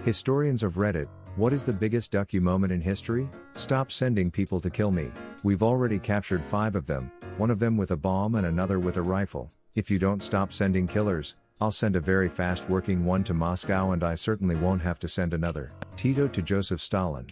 Historians of Reddit, what is the biggest duck you moment in history? Stop sending people to kill me. We've already captured 5 of them, one of them with a bomb and another with a rifle. If you don't stop sending killers, I'll send a very fast working one to Moscow and I certainly won't have to send another. Tito to Joseph Stalin.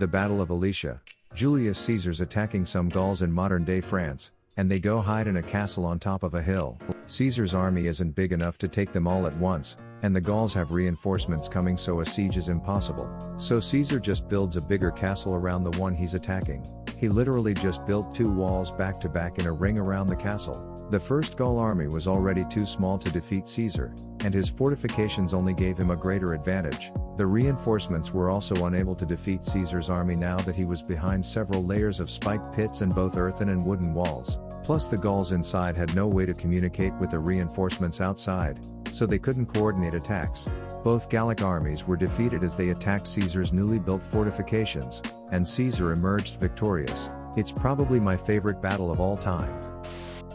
The Battle of Alicia. Julius Caesar's attacking some Gauls in modern-day France, and they go hide in a castle on top of a hill. Caesar's army isn't big enough to take them all at once, and the Gauls have reinforcements coming, so a siege is impossible. So Caesar just builds a bigger castle around the one he's attacking. He literally just built 2 walls back to back in a ring around the castle. The first Gaul army was already too small to defeat Caesar, and his fortifications only gave him a greater advantage. The reinforcements were also unable to defeat Caesar's army now that he was behind several layers of spike pits and both earthen and wooden walls. Plus the Gauls inside had no way to communicate with the reinforcements outside, so they couldn't coordinate attacks. Both Gallic armies were defeated as they attacked Caesar's newly built fortifications, and Caesar emerged victorious. It's probably my favorite battle of all time.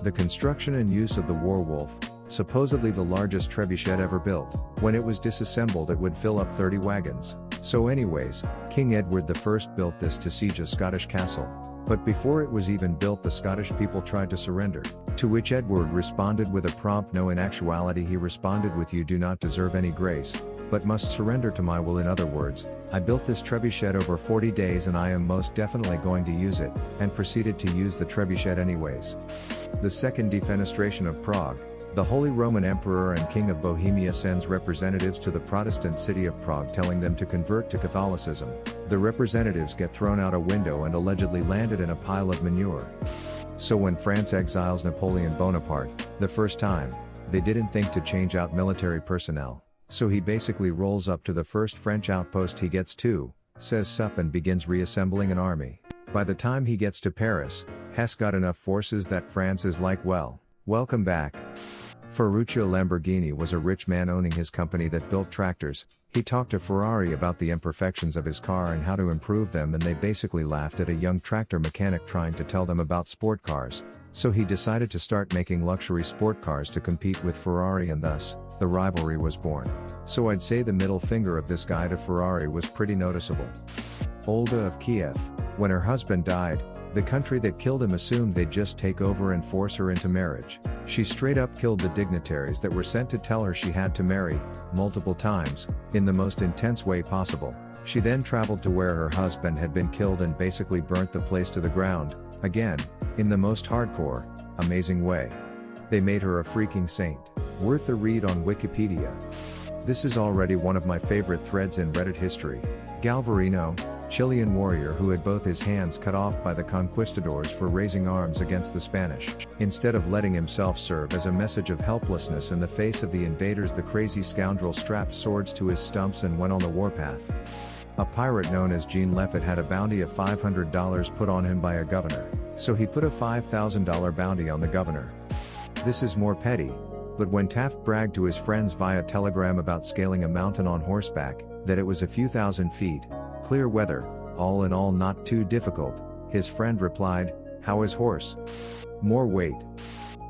The construction and use of the Warwolf, supposedly the largest trebuchet ever built. When it was disassembled it would fill up 30 wagons. So anyways, King Edward I built this to siege a Scottish castle. But before it was even built the Scottish people tried to surrender, to which Edward responded with a prompt no. In actuality he responded with, "You do not deserve any grace, but must surrender to my will." In other words, I built this trebuchet over 40 days and I am most definitely going to use it, and proceeded to use the trebuchet anyways. The Second Defenestration of Prague. The Holy Roman Emperor and King of Bohemia sends representatives to the Protestant city of Prague telling them to convert to Catholicism. The representatives get thrown out a window and allegedly landed in a pile of manure. So when France exiles Napoleon Bonaparte, the first time, they didn't think to change out military personnel. So he basically rolls up to the first French outpost he gets to, says sup and begins reassembling an army. By the time he gets to Paris, Hesse got enough forces that France is like, well, welcome back. Ferruccio Lamborghini was a rich man owning his company that built tractors. He talked to Ferrari about the imperfections of his car and how to improve them, and they basically laughed at a young tractor mechanic trying to tell them about sport cars. So he decided to start making luxury sport cars to compete with Ferrari, and thus, the rivalry was born. So I'd say the middle finger of this guy to Ferrari was pretty noticeable. Olga of Kiev. When her husband died, the country that killed him assumed they'd just take over and force her into marriage. She straight up killed the dignitaries that were sent to tell her she had to marry, multiple times, in the most intense way possible. She then traveled to where her husband had been killed and basically burnt the place to the ground, again, in the most hardcore, amazing way. They made her a freaking saint. Worth a read on Wikipedia. This is already one of my favorite threads in Reddit history. Galvarino, Chilean warrior who had both his hands cut off by the conquistadors for raising arms against the Spanish. Instead of letting himself serve as a message of helplessness in the face of the invaders, the crazy scoundrel strapped swords to his stumps and went on the warpath. A pirate known as Jean Leffait had a bounty of $500 put on him by a governor, so he put a $5,000 bounty on the governor. This is more petty, but when Taft bragged to his friends via telegram about scaling a mountain on horseback, that it was a few thousand feet, clear weather, all in all not too difficult, his friend replied, "How is horse? More weight."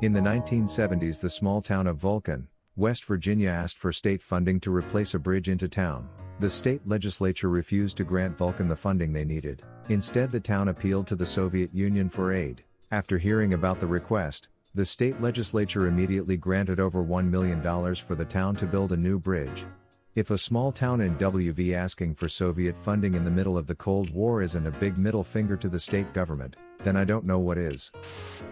In the 1970s, the small town of Vulcan, West Virginia asked for state funding to replace a bridge into town. The state legislature refused to grant Vulcan the funding they needed. Instead, the town appealed to the Soviet Union for aid. After hearing about the request, the state legislature immediately granted over $1 million for the town to build a new bridge. If a small town in WV asking for Soviet funding in the middle of the Cold War isn't a big middle finger to the state government, then I don't know what is.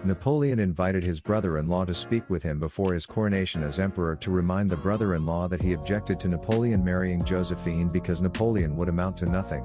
Napoleon invited his brother-in-law to speak with him before his coronation as emperor to remind the brother-in-law that he objected to Napoleon marrying Josephine because Napoleon would amount to nothing.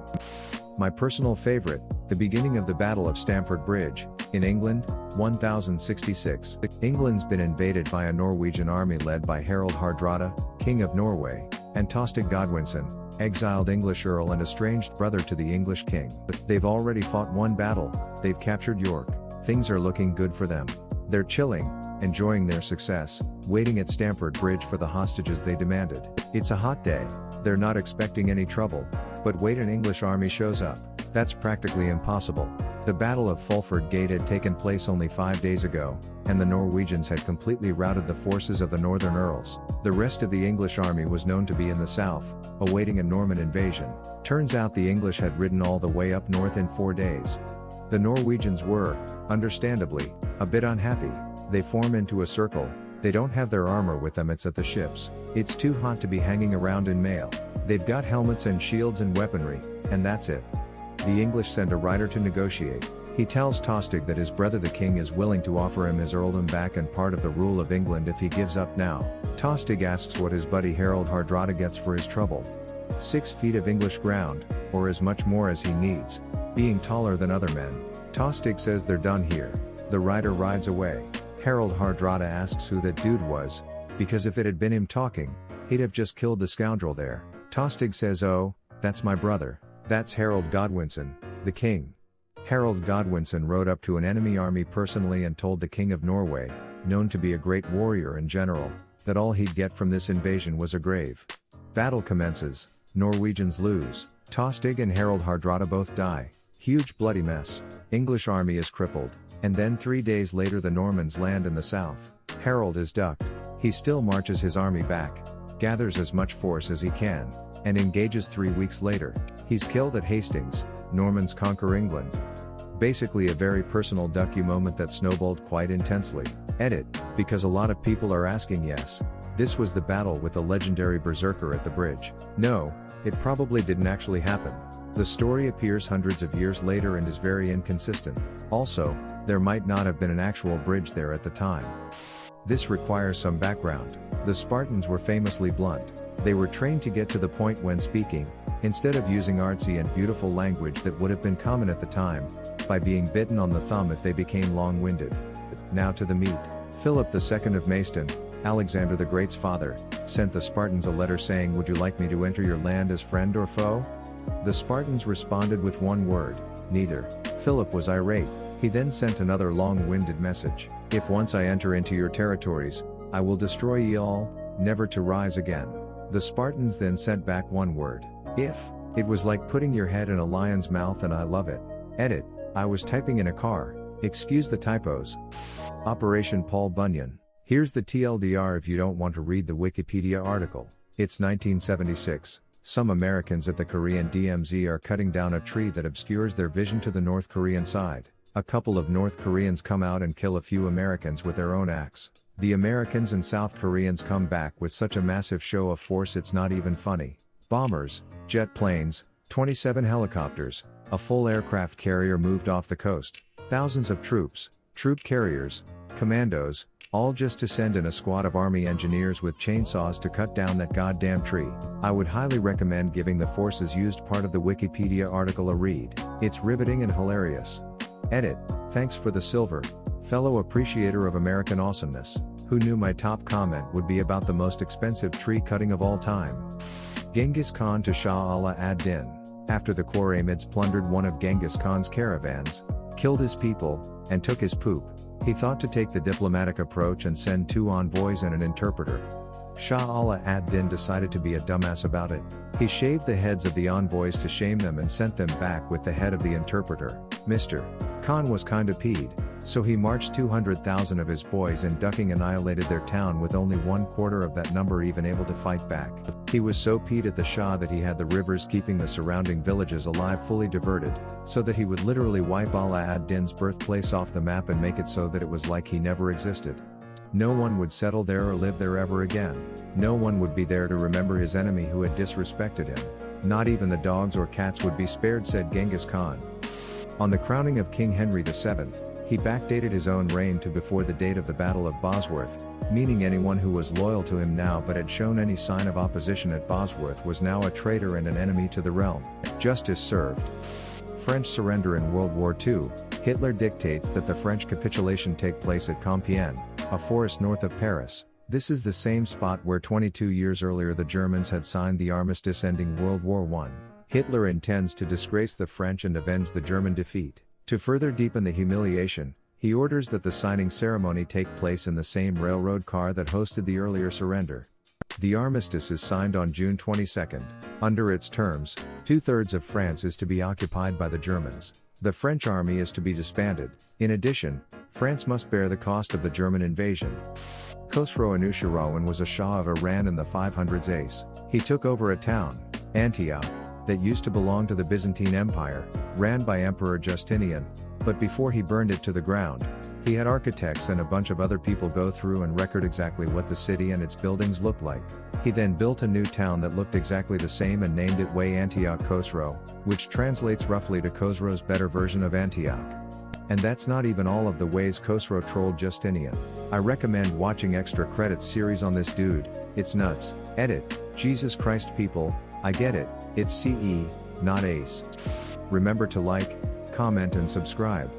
My personal favorite, the beginning of the Battle of Stamford Bridge, in England, 1066. England's been invaded by a Norwegian army led by Harald Hardrada, King of Norway, and Tostig Godwinson, exiled English earl and estranged brother to the English king. They've already fought one battle, they've captured York. Things are looking good for them. They're chilling, enjoying their success, waiting at Stamford Bridge for the hostages they demanded. It's a hot day, they're not expecting any trouble, but wait, an English army shows up. That's practically impossible. The Battle of Fulford Gate had taken place only 5 days ago, and the Norwegians had completely routed the forces of the Northern Earls. The rest of the English army was known to be in the south, awaiting a Norman invasion. Turns out the English had ridden all the way up north in 4 days. The Norwegians were, understandably, a bit unhappy. They form into a circle. They don't have their armor with them, it's at the ships. It's too hot to be hanging around in mail. They've got helmets and shields and weaponry, and that's it. The English send a rider to negotiate. He tells Tostig that his brother the king is willing to offer him his earldom back and part of the rule of England if he gives up now. Tostig asks what his buddy Harold Hardrada gets for his trouble. 6 feet of English ground, or as much more as he needs, being taller than other men. Tostig says they're done here. The rider rides away. Harold Hardrada asks who that dude was, because if it had been him talking, he'd have just killed the scoundrel there. Tostig says, "Oh, that's my brother. That's Harold Godwinson, the king." Harold Godwinson rode up to an enemy army personally and told the King of Norway, known to be a great warrior and general, that all he'd get from this invasion was a grave. Battle commences. Norwegians lose. Tostig and Harold Hardrada both die. Huge bloody mess. English army is crippled. And then 3 days later the Normans land in the south. Harold is ducked. He still marches his army back, gathers as much force as he can, and engages 3 weeks later. He's killed at Hastings. Normans conquer England. Basically a very personal docu moment that snowballed quite intensely. Edit, because a lot of people are asking, yes, this was the battle with the legendary berserker at the bridge. No, it probably didn't actually happen. The story appears hundreds of years later and is very inconsistent. Also, there might not have been an actual bridge there at the time. This requires some background. The Spartans were famously blunt. They were trained to get to the point when speaking, instead of using artsy and beautiful language that would have been common at the time, by being bitten on the thumb if they became long-winded. Now to the meat. Philip II of Macedon, Alexander the Great's father, sent the Spartans a letter saying, "Would you like me to enter your land as friend or foe?" The Spartans responded with one word, neither. Philip was irate. He then sent another long-winded message. "If once I enter into your territories, I will destroy ye all, never to rise again." The Spartans then sent back one word, "If." It was like putting your head in a lion's mouth, and I love it. Edit. I was typing in a car. Excuse the typos. Operation Paul Bunyan. Here's the TLDR if you don't want to read the Wikipedia article. It's 1976. Some Americans at the Korean DMZ are cutting down a tree that obscures their vision to the North Korean side. A couple of North Koreans come out and kill a few Americans with their own axe. The Americans and South Koreans come back with such a massive show of force it's not even funny. Bombers, jet planes, 27 helicopters, a full aircraft carrier moved off the coast, thousands of troops, troop carriers, commandos, all just to send in a squad of army engineers with chainsaws to cut down that goddamn tree. I would highly recommend giving the forces used part of the Wikipedia article a read. It's riveting and hilarious. Edit. Thanks for the silver, fellow appreciator of American awesomeness. Who knew my top comment would be about the most expensive tree cutting of all time? Genghis Khan to Shah Ala ad-Din. After the Quraymids plundered one of Genghis Khan's caravans, killed his people, and took his poop, he thought to take the diplomatic approach and send 2 envoys and an interpreter. Shah Ala ad-Din decided to be a dumbass about it. He shaved the heads of the envoys to shame them and sent them back with the head of the interpreter. Mr. Khan was kinda peed, so he marched 200,000 of his boys and ducking annihilated their town with only 1/4 of that number even able to fight back. He was so peed at the Shah that he had the rivers keeping the surrounding villages alive fully diverted, so that he would literally wipe Ala ad-Din's birthplace off the map and make it so that it was like he never existed. No one would settle there or live there ever again. No one would be there to remember his enemy who had disrespected him. Not even the dogs or cats would be spared, said Genghis Khan. On the crowning of King Henry VII, he backdated his own reign to before the date of the Battle of Bosworth, meaning anyone who was loyal to him now but had shown any sign of opposition at Bosworth was now a traitor and an enemy to the realm. Justice served. French surrender in World War II. Hitler dictates that the French capitulation take place at Compiègne, a forest north of Paris. This is the same spot where 22 years earlier the Germans had signed the armistice ending World War I. Hitler intends to disgrace the French and avenge the German defeat. To further deepen the humiliation, he orders that the signing ceremony take place in the same railroad car that hosted the earlier surrender. The armistice is signed on June 22. Under its terms, 2/3 of France is to be occupied by the Germans. The French army is to be disbanded. In addition, France must bear the cost of the German invasion. Khosrow Anushirawan was a Shah of Iran in the 500s ACE. He took over a town, Antioch, that used to belong to the Byzantine Empire, ran by Emperor Justinian, but before he burned it to the ground, he had architects and a bunch of other people go through and record exactly what the city and its buildings looked like. He then built a new town that looked exactly the same and named it Way Antioch Khosrow, which translates roughly to Khosrow's better version of Antioch. And that's not even all of the ways Khosrow trolled Justinian. I recommend watching extra credits series on this dude, it's nuts. Edit, Jesus Christ people, I get it, it's CE, not ACE. Remember to like, comment and subscribe.